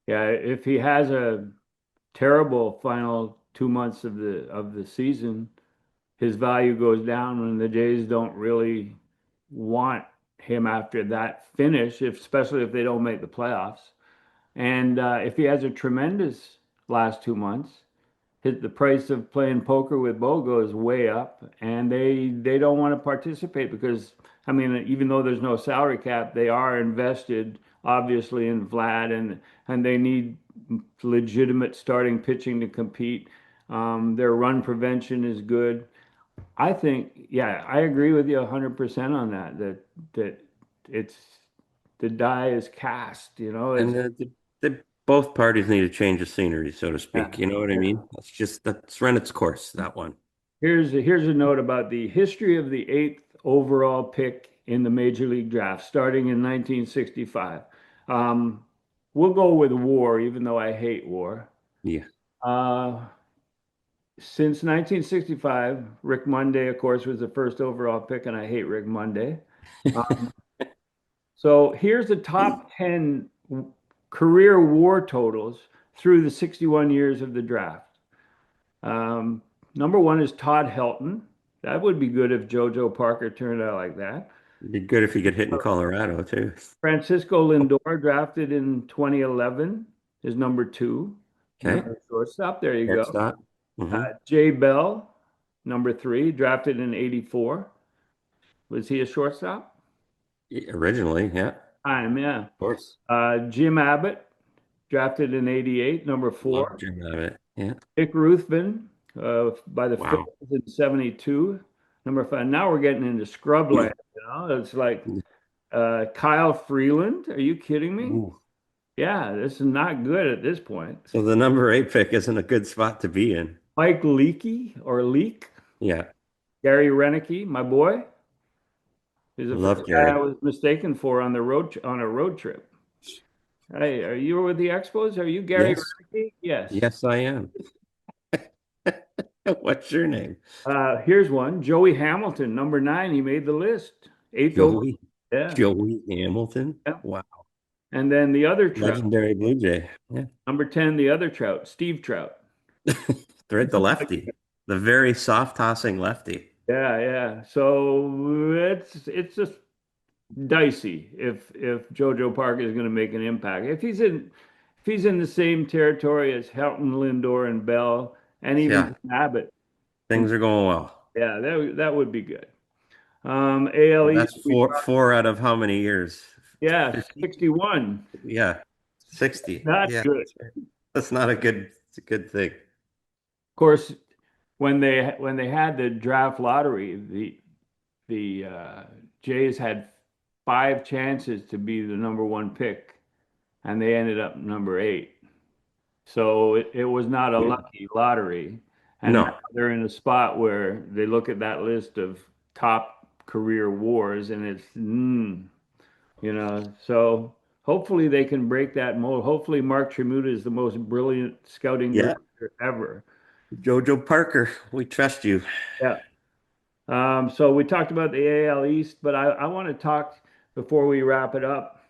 Yeah, if he has a terrible final 2 months of the season, his value goes down when the Jays don't really want him after that finish, especially if they don't make the playoffs. And if he has a tremendous last 2 months, the price of playing poker with Bo goes way up, and they don't want to participate because I mean, even though there's no salary cap, they are invested obviously in Vlad, and they need legitimate starting pitching to compete. Their run prevention is good. I think, yeah, I agree with you 100% on that. That it's the die is cast. And It's both parties need to change the scenery, so to speak. yeah. You know what I mean? That's run its course, that one. Here's a note about the history of the eighth overall pick in the Major League Draft, starting in 1965. Um, we'll go with WAR, even though I hate WAR. Yeah. Uh, since 1965, Rick Monday, of course, was the first overall pick, and I hate Rick Monday. Um, so here's the top 10 career WAR totals through the 61 years of the draft. Um, Number one is Todd Helton. That would be good if JoJo Parker turned out like that. It'd be good if you get hit in Colorado too. Francisco Lindor, drafted in 2011, is number two. Okay. Shortstop. There you go. Shortstop. Hmm. Jay Bell, number three, drafted in 84. Was he a shortstop? Originally, yeah, of Time, yeah. course. Jim Abbott, drafted in 88, number Love four. Jim Abbott. Yeah. Dick Ruthven, by the Wow. Phillies in 72, number five. Now we're getting into scrubland, It's like Kyle Freeland. Are you kidding me? Ooh. Yeah, this is not good at this point. So the number 8 pick isn't a good spot to be in. Mike Leakey or Leak, Yeah. Gary Renicky, my boy, is the first Love guy I Gary. was mistaken for on a road trip. Hey, are you with the Expos? Are you Gary Yes. Renicky? Yes. Yes, I am. What's your name? Here's one. Joey Hamilton, number nine. He made the list. Eighth over. Joey. Yeah. Joey Hamilton. Yeah. Wow. And then the other Trout, Legendary Blue Jay. Yeah. number 10, the other Trout, Steve Trout. Right, the lefty. The very soft tossing lefty. Yeah, yeah. So it's just dicey if JoJo Park is going to make an impact. If he's in the same territory as Helton, Lindor, and Bell, and Yeah. even Abbott, Things are going well. yeah, that would be good. AL East, That's four out of how many years? yeah, 50? 61. Yeah. 60. Not Yeah. good. That's not a good, it's a good thing. Of course, when they had the draft lottery, the Jays had five chances to be the number one pick, and they ended up number eight. So it was not a lucky lottery. And now No. they're in a spot where they look at that list of top career wars, and so hopefully they can break that mold. Hopefully Marc Tramuta is the most brilliant scouting Yeah. director ever. Jojo Parker, we trust you. Yeah. So we talked about the AL East, but I want to talk before we wrap it up.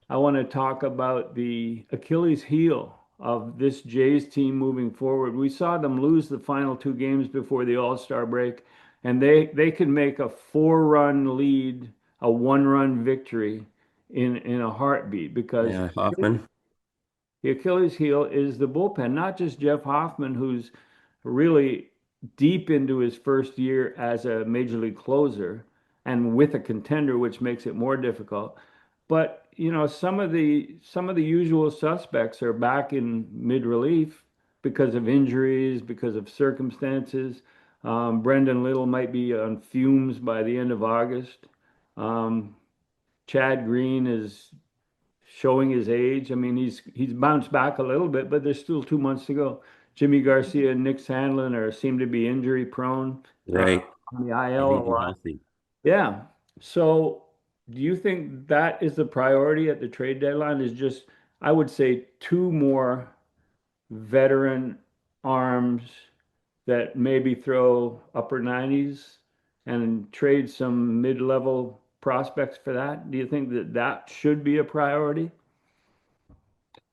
I want to talk about the Achilles heel of this Jays team moving forward. We saw them lose the final two games before the All-Star break, and they can make a four-run lead, a one-run victory in a heartbeat because Yeah, Hoffman. the Achilles heel is the bullpen, not just Jeff Hoffman, who's really deep into his first year as a major league closer and with a contender, which makes it more difficult. But some of the usual suspects are back in mid relief because of injuries, because of circumstances. Brendan Little might be on fumes by the end of August. Um, Chad Green is showing his age. I mean, he's bounced back a little bit, but there's still 2 months to go. Jimmy Garcia and Nick Sandlin are seem to be injury prone, Right. on the They IL need a to be lot. healthy. Yeah. So, do you think that is the priority at the trade deadline? Is just, I would say, two more veteran arms that maybe throw upper 90s and trade some mid-level prospects for that? Do you think that that should be a priority?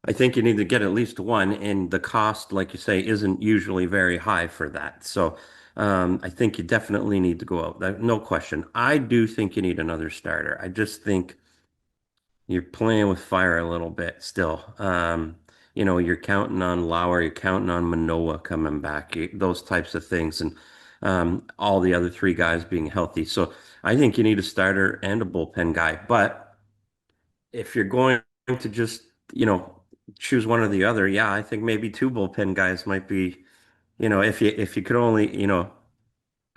I think you need to get at least one, and the cost, like you say, isn't usually very high for that. So I think you definitely need to go out. No question. I do think you need another starter. I just think you're playing with fire a little bit still. You're counting on Lauer, you're counting on Manoa coming back, those types of things, and all the other three guys being healthy. So I think you need a starter and a bullpen guy. But if you're going to just, you know, choose one or the other, yeah, I think maybe two bullpen guys might be, if you could only,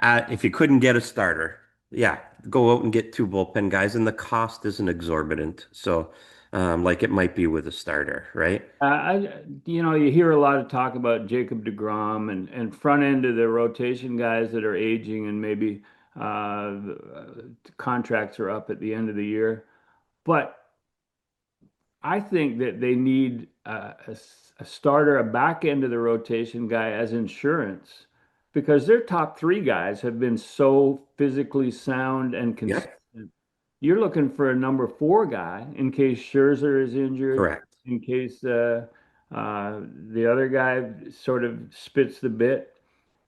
if you couldn't get a starter, yeah, go out and get two bullpen guys, and the cost isn't exorbitant. So, like it might be with a starter, right? You hear a lot of talk about Jacob deGrom and front end of the rotation guys that are aging and maybe contracts are up at the end of the year. But I think that they need a starter, a back end of the rotation guy as insurance because their top three guys have been so physically sound and Yep, consistent. You're looking for a number four guy in case Scherzer is injured, correct. in case the other guy sort of spits the bit,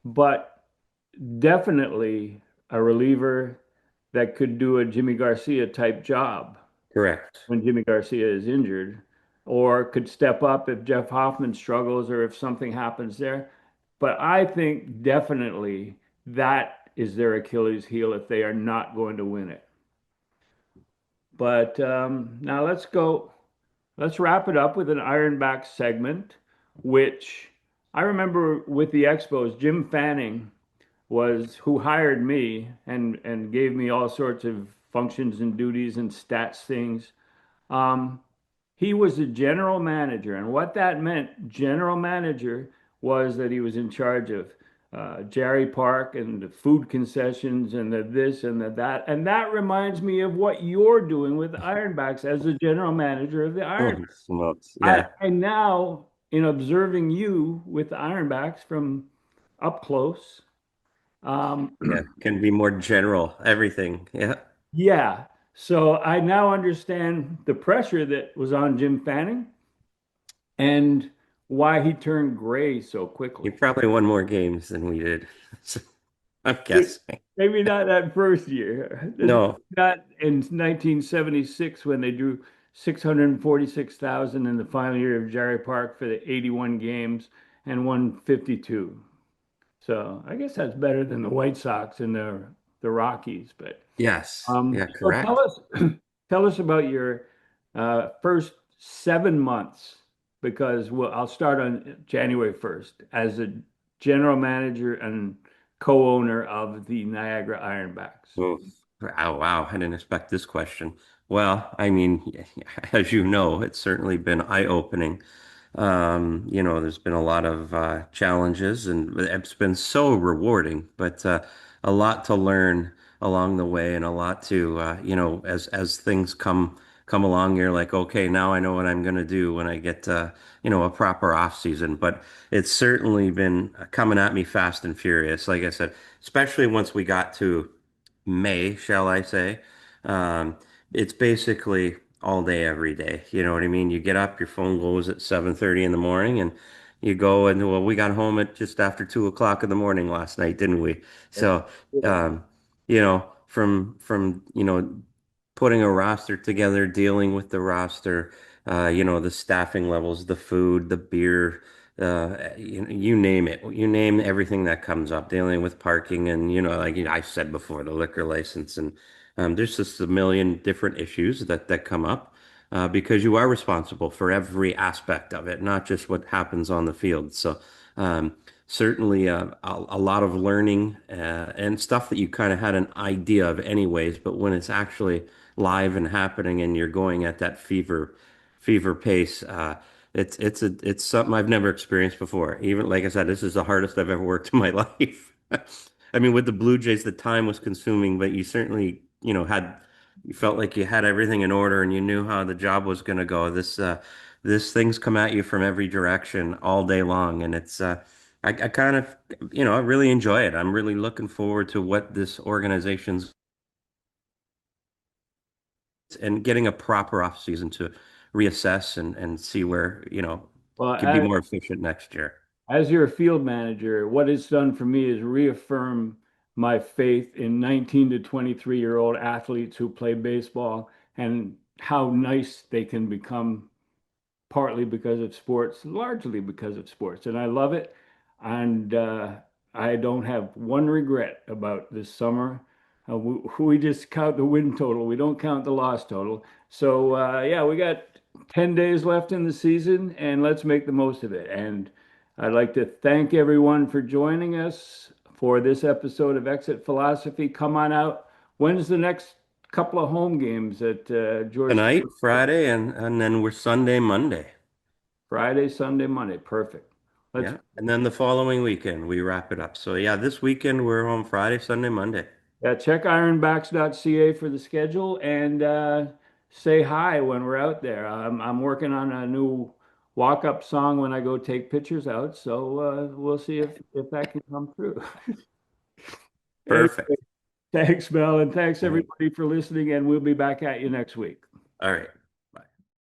but definitely a reliever that could do a Jimmy Garcia type job Correct. when Jimmy Garcia is injured, or could step up if Jeff Hoffman struggles or if something happens there. But I think definitely that is their Achilles heel if they are not going to win it. But now let's wrap it up with an Ironback segment, which I remember with the Expos, Jim Fanning was who hired me and gave me all sorts of functions and duties and stats things. Um, he was a general manager, and what that meant, general manager, was that he was in charge of Jerry Park and the food concessions and the this and the that. And that reminds me of what you're doing with Ironbacks as the general manager of the Iron. Oh, smokes. I, Yeah. I now, in observing you with the Ironbacks from up close, um, Yeah. Can be more general, everything. Yeah. yeah. So I now understand the pressure that was on Jim Fanning and why he turned gray so You quickly. probably won more games than we did. So, I'm Maybe guessing. maybe not that first year. No. Not in 1976 when they drew 646,000 in the final year of Jerry Park for the 81 games and won 52. So I guess that's better than the White Sox and the Rockies. But Yes. Yeah, so tell correct. us tell us about your first 7 months because I'll start on January 1st as a general manager and co-owner of the Niagara Ironbacks. Oh, wow. I didn't expect this question. Well, I mean, as you know, it's certainly been eye-opening. There's been a lot of challenges and it's been so rewarding, but a lot to learn along the way and a lot to, as things come along, you're like, okay, now I know what I'm going to do when I get, a proper off season. But it's certainly been coming at me fast and furious, like I said, especially once we got to May, shall I say. Um, it's basically all day, every day. You know what I mean? You get up, your phone goes at 7:30 in the morning, and you go and well, we got home at just after 2 o'clock in the morning last night, didn't we? That's So, it. um, from putting a roster together, dealing with the roster, the staffing levels, the food, the beer, you name it. You name everything that comes up, dealing with parking and, like I said before, the liquor license. And there's just a million different issues that come up because you are responsible for every aspect of it, not just what happens on the field. So um, certainly a lot of learning and stuff that you kind of had an idea of anyways, but when it's actually live and happening and you're going at that fever pace, it's something I've never experienced before. Even like I said, this is the hardest I've ever worked in my life. I mean, with the Blue Jays, the time was consuming, but you certainly, you felt like you had everything in order and you knew how the job was going to go. This things come at you from every direction all day long, and I kind of, I really enjoy it. I'm really looking forward to what this organization's and getting a proper off season to reassess and see where, Well, can be more efficient next year. as your field manager, what it's done for me is reaffirm my faith in 19 to 23-year-old athletes who play baseball and how nice they can become partly because of sports, largely because of sports. And I love it. And I don't have one regret about this summer. We just count the win total. We don't count the loss total. So, yeah, we got 10 days left in the season, and let's make the most of it. And I'd like to thank everyone for joining us for this episode of Exit Philosophy. Come on out. When's the next couple of home games at George? Tonight, Friday, and then we're Sunday, Monday. Friday, Sunday, Monday. Perfect. Let's Yeah. And then the following weekend, we wrap it up. So yeah, this weekend we're home Friday, Sunday, Monday. check ironbacks.ca for the schedule and say hi when we're out there. I'm working on a new walk-up song when I go take pictures out, so we'll see if that can come through. Anyway, Perfect. thanks, Mel, and thanks All right. everybody for listening, and we'll be back at you next week. All right.